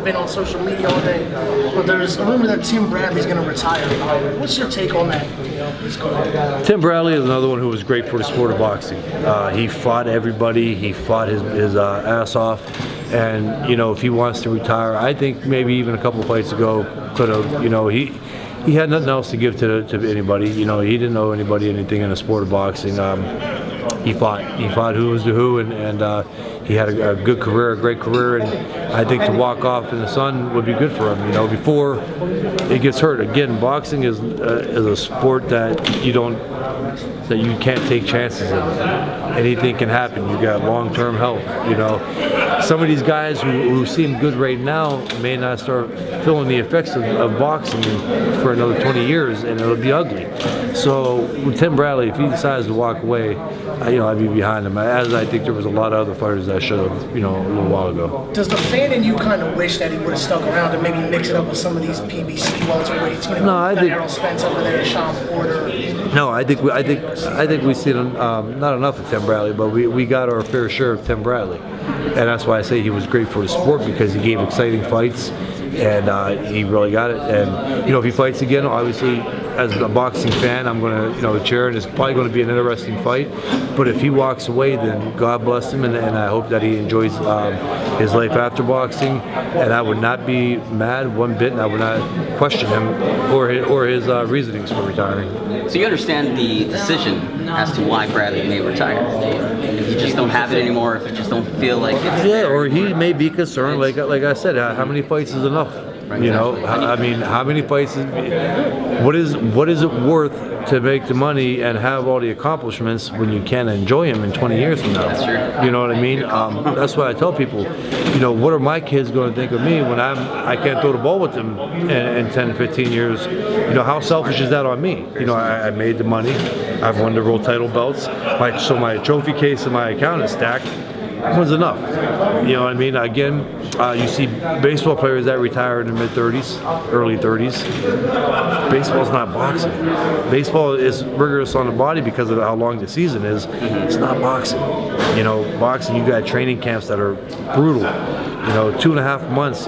been on social media all day, but there's a rumor that Tim Bradley's going to retire. What's your take on that? Tim Bradley is another one who was great for the sport of boxing. He fought everybody. He fought his ass off. And, you know, if he wants to retire, I think maybe even a couple of fights ago could have, you know, he had nothing else to give to anybody. You know, he didn't owe anybody anything in the sport of boxing. He fought who was the who, and he had a good career, a great career, and I think to walk off in the sun would be good for him, you know, before it gets hurt. Again, boxing is a sport that you can't take chances in. Anything can happen. You got long-term health, you know. Some of these guys who seem good right now may not start feeling the effects of boxing for another 20 years, and it'll be ugly. So with Tim Bradley, if he decides to walk away, you know, I'd be behind him, as I think there was a lot of other fighters that should have, you know, a little while ago. Does the fan in you kind of wish that he would have stuck around and maybe mix it up with some of these PBC welterweights? You know, no, I think Errol Spence over there, Sean Porter. No, I think we've seen not enough of Tim Bradley, but we got our fair share of Tim Bradley, and that's why I say he was great for the sport, because he gave exciting fights, and he really got it. And you know, if he fights again, obviously, as a boxing fan, I'm going to, you know, cheer, and it's probably going to be an interesting fight. But if he walks away, then God bless him, and I hope that he enjoys his life after boxing. And I would not be mad one bit, and I would not question him or his reasonings for retiring. So you understand the decision as to why Bradley may retire? If you just don't have it anymore, if you just don't feel like it's there, or he may be concerned, like I said, how many fights is enough? Right, you know, I mean, how many fights what is it worth to make the money and have all the accomplishments when you can't enjoy them in 20 years from now? That's true. You know what I mean? That's why I tell people, you know, what are my kids going to think of me when I can't throw the ball with them in 10, 15 years? You know, how selfish is that on me? You know, I made the money. I've won the world title belts. So my trophy case in my account is stacked. Was enough. You know what I mean? Again, you see baseball players that retire in the mid-30s, early 30s. Baseball's not boxing. Baseball is rigorous on the body because of how long the season is. It's not boxing. You know, boxing, you got training camps that are brutal. You know, 2.5 months.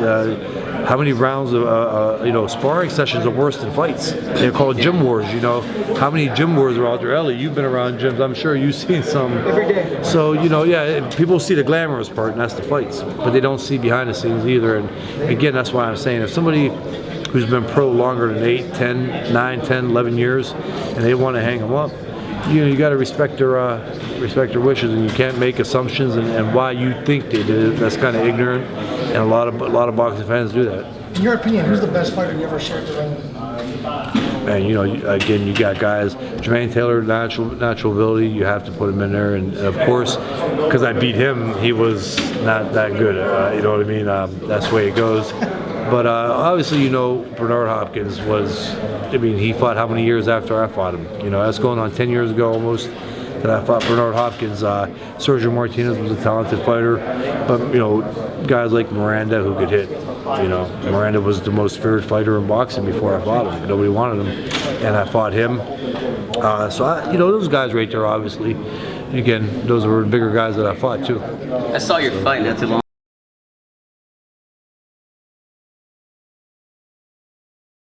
How many rounds of you know, sparring sessions are worse than fights? They're called gym wars. You know, how many gym wars are out there? Ellie, you've been around gyms. I'm sure you've seen some. Every day. So you know, yeah, people see the glamorous part, and that's the fights, but they don't see behind the scenes either. And again, that's why I'm saying, if somebody who's been pro longer than 8, 10, 9, 10, 11 years, and they want to hang them up, you know, you got to respect their wishes, and you can't make assumptions and why you think they did it. That's kind of ignorant, and a lot of boxing fans do that. In your opinion, who's the best fighter you ever shared the ring with? And you know, again, you got guys. Jermaine Taylor, natural ability. You have to put him in there, and of course, because I beat him, he was not that good. You know what I mean? That's the way it goes. But obviously, you know, Bernard Hopkins was. I mean, he fought how many years after I fought him? You know, that's going on 10 years ago almost that I fought Bernard Hopkins. Sergio Martinez was a talented fighter, but you know, guys like Miranda who could hit. You know, Miranda was the most feared fighter in boxing before I fought him. Nobody wanted him, and I fought him. So you know, those guys right there, obviously. Again, those were the bigger guys that I fought too. I saw your fight not too long